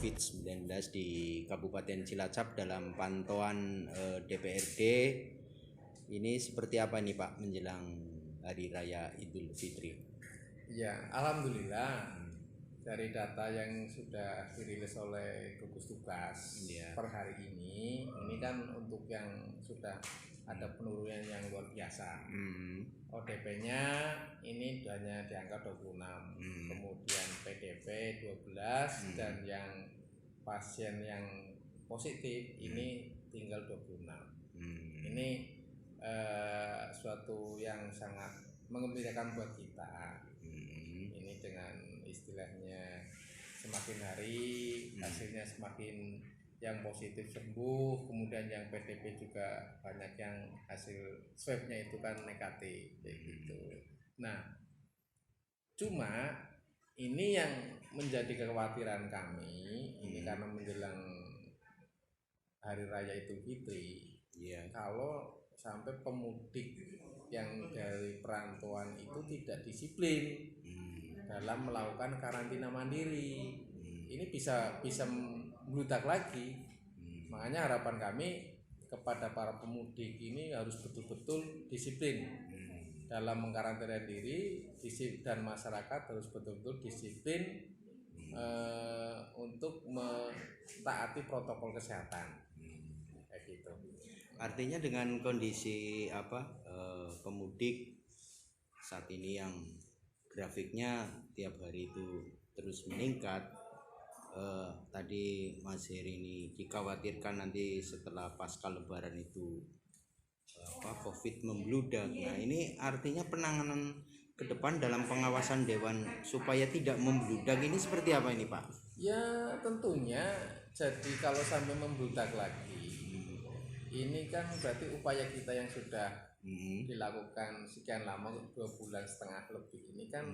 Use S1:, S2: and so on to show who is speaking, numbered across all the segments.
S1: COVID-19 di Kabupaten Cilacap dalam pantauan DPRD ini seperti apa nih Pak menjelang Hari Raya Idul Fitri?
S2: Ya, alhamdulillah dari data yang sudah dirilis oleh gugus tugas per hari ini kan untuk yang sudah ada penurunan yang luar biasa. ODP-nya ini hanya di angka 26, kemudian PDP 12 dan yang pasien yang positif ini tinggal 26. Ini suatu yang sangat mengembirakan buat kita. Ini dengan istilahnya semakin hari hasilnya semakin yang positif sembuh, kemudian yang PDP juga banyak yang hasil swabnya itu kan negatif kayak gitu. Nah, cuma ini yang menjadi kekhawatiran kami ini karena menjelang Hari Raya Idul Fitri. Kalau sampai pemudik yang dari perantauan itu tidak disiplin dalam melakukan karantina mandiri, ini bisa membludak lagi. Makanya harapan kami kepada para pemudik ini harus betul-betul disiplin dalam mengkarantina diri, dan masyarakat harus betul-betul disiplin untuk mentaati protokol kesehatan. Kayak gitu.
S1: Artinya dengan kondisi pemudik saat ini yang grafiknya tiap hari itu terus meningkat, tadi Mas Heri ini dikhawatirkan nanti setelah pasca Lebaran itu COVID membludak. Nah, ini artinya penanganan ke depan dalam pengawasan Dewan supaya tidak membludak ini seperti apa ini Pak?
S2: Ya tentunya, jadi kalau sampai membludak lagi, ini kan berarti upaya kita yang sudah dilakukan sekian lama, 2,5 bulan lebih ini kan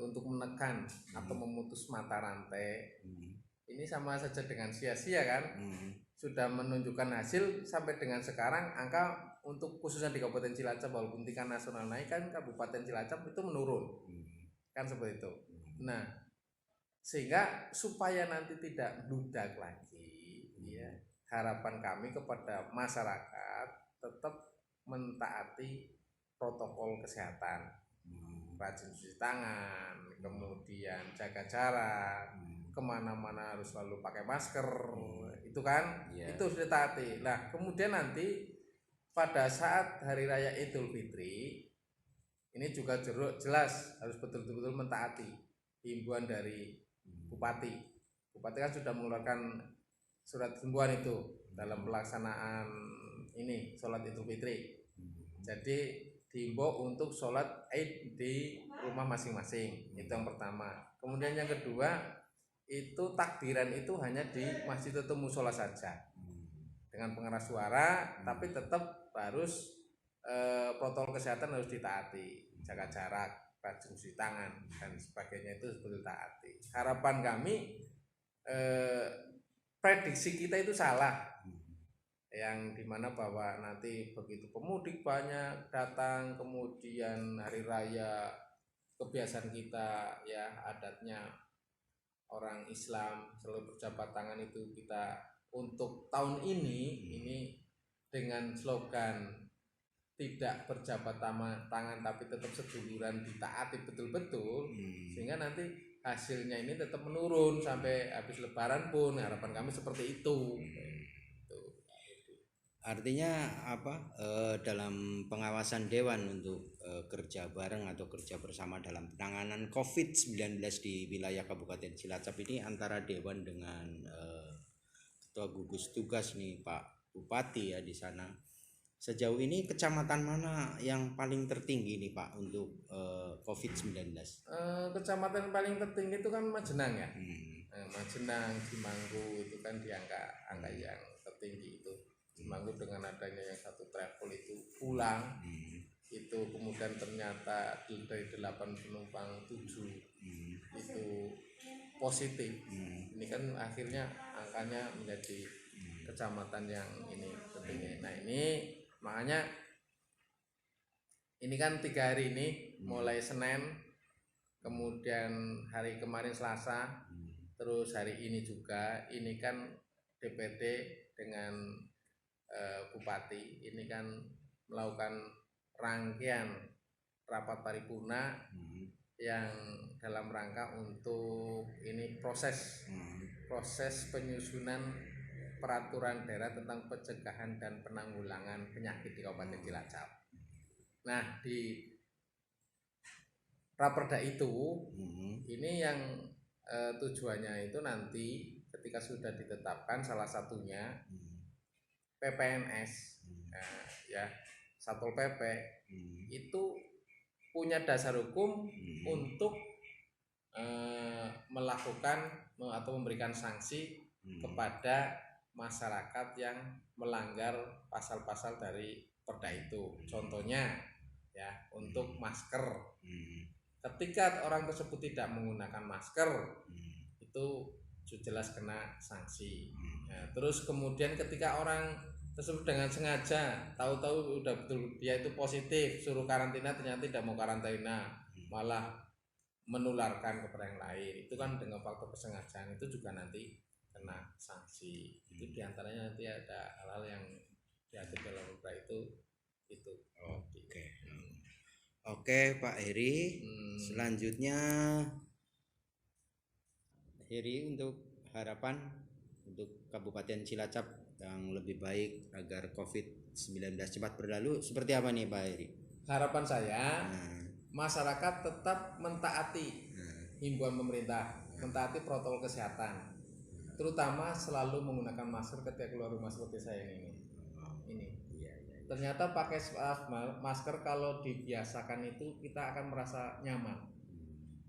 S2: untuk menekan atau memutus mata rantai, ini sama saja dengan sia-sia kan. Sudah menunjukkan hasil sampai dengan sekarang, angka untuk khususnya di Kabupaten Cilacap walaupun tingkat nasional naik kan, Kabupaten Cilacap itu menurun kan seperti itu. Nah, sehingga supaya nanti tidak bludak lagi, harapan kami kepada masyarakat tetap mentaati protokol kesehatan, rajin cuci tangan, kemudian jaga jarak, kemana-mana harus selalu pakai masker, itu kan itu sudah taati. Nah, kemudian nanti pada saat Hari Raya Idul Fitri ini juga jelas harus betul-betul mentaati himbauan dari Bupati kan sudah mengeluarkan surat himbauan itu dalam pelaksanaan ini sholat Idul Fitri. Jadi dihimbau untuk sholat Id di rumah masing-masing, itu yang pertama. Kemudian yang kedua itu takbiran itu hanya di masjid atau musola saja dengan pengeras suara, tapi tetap harus protokol kesehatan harus ditaati, jaga jarak, rajin cuci tangan dan sebagainya itu betul taati. harapan kami prediksi kita itu salah, yang dimana bahwa nanti begitu pemudik banyak datang, kemudian hari raya kebiasaan kita ya adatnya orang Islam selalu berjabat tangan, itu kita untuk tahun ini dengan slogan tidak berjabat tangan tapi tetap seduluran ditaati betul-betul, sehingga nanti hasilnya ini tetap menurun sampai habis lebaran pun. Harapan kami seperti itu.
S1: Artinya apa, dalam pengawasan Dewan untuk kerja bareng atau kerja bersama dalam penanganan COVID-19 di wilayah Kabupaten Cilacap ini antara Dewan dengan Ketua Gugus Tugas nih Pak Bupati ya di sana. Sejauh ini kecamatan mana yang paling tertinggi nih Pak untuk COVID-19?
S2: Kecamatan paling tertinggi itu kan Majenang ya. Majenang, Cimanggu itu kan di angka yang tertinggi itu. Cimanggu dengan adanya yang satu travel itu pulang, itu kemudian ternyata dari 8 penumpang 7 itu positif. Ini kan akhirnya angkanya menjadi kecamatan yang ini tertinggi. Nah ini makanya ini kan 3 hari ini, mulai Senin, kemudian hari kemarin Selasa, terus hari ini juga, ini kan DPD dengan Bupati ini kan melakukan rangkaian rapat paripurna yang dalam rangka untuk ini proses penyusunan peraturan daerah tentang pencegahan dan penanggulangan penyakit di Kabupaten Cilacap. Nah di Raperda itu ini yang tujuannya itu nanti ketika sudah ditetapkan salah satunya PPNS ya Satpol PP itu punya dasar hukum untuk melakukan atau memberikan sanksi kepada masyarakat yang melanggar pasal-pasal dari Perda itu. Contohnya ya untuk masker, ketika orang tersebut tidak menggunakan masker itu jelas kena sanksi. Nah, terus kemudian ketika orang tersebut dengan sengaja tahu-tahu udah betul dia itu positif, suruh karantina, ternyata tidak mau karantina, malah menularkan kepada yang lain, itu kan dengan faktor kesengajaan, itu juga nanti kena sanksi. Itu diantaranya nanti ada hal-hal yang diatur dalam perda itu.
S1: Oke Pak Heri. Selanjutnya Heri, untuk harapan untuk Kabupaten Cilacap yang lebih baik agar COVID-19 cepat berlalu seperti apa nih Pak Heri?
S2: Harapan saya masyarakat tetap mentaati himbauan pemerintah, mentaati protokol kesehatan, terutama selalu menggunakan masker ketika keluar rumah seperti saya ini. Ternyata pakai masker kalau dibiasakan itu kita akan merasa nyaman.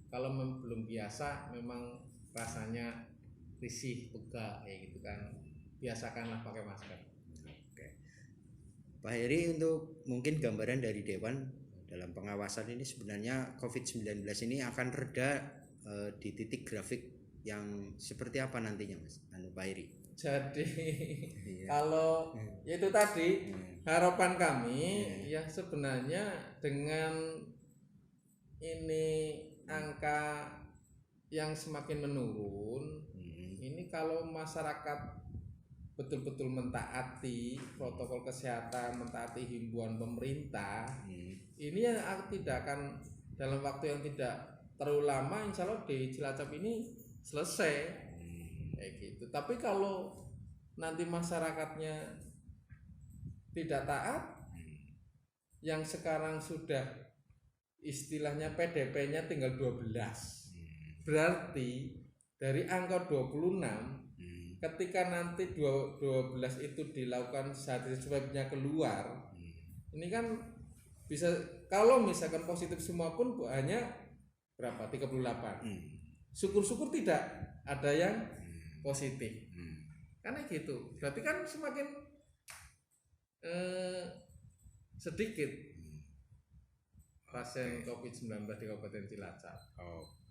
S2: Kalau belum biasa memang rasanya risih, pegah kayak gitu kan. Biasakanlah pakai masker.
S1: Oke. Pak Heri, untuk mungkin gambaran dari Dewan dalam pengawasan ini, sebenarnya COVID-19 ini akan reda di titik grafik yang seperti apa nantinya Mas Pak Heri?
S2: Jadi kalau itu tadi harapan kami ya sebenarnya dengan ini angka yang semakin menurun, ini kalau masyarakat betul-betul mentaati protokol kesehatan, mentaati himbauan pemerintah, ini yang tidak akan dalam waktu yang tidak terlalu lama, insya Allah di Cilacap ini selesai kayak gitu. Tapi kalau nanti masyarakatnya tidak taat, yang sekarang sudah istilahnya PDP-nya tinggal 12, berarti dari angka 26 ketika nanti 12 itu dilakukan saat swabnya keluar, ini kan bisa, kalau misalkan positif semua pun hanya berapa, 38, syukur-syukur tidak ada yang positif, karena gitu berarti kan semakin sedikit pasien COVID-19 di Kabupaten Cilacap.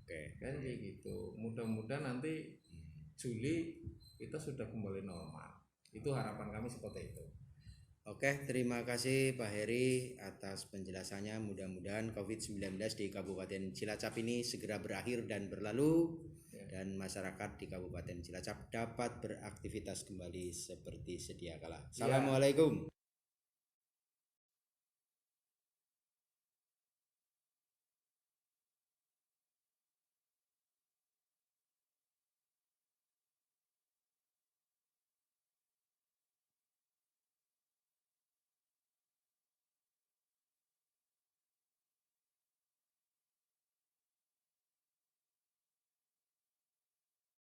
S1: Oke.
S2: kan kayak gitu. Mudah-mudahan nanti Juli kita sudah kembali normal. Itu harapan kami seperti itu.
S1: Oke, terima kasih Pak Heri atas penjelasannya. Mudah-mudahan COVID-19 di Kabupaten Cilacap ini segera berakhir dan berlalu, dan masyarakat di Kabupaten Cilacap dapat beraktivitas kembali seperti sedia kala. Assalamualaikum.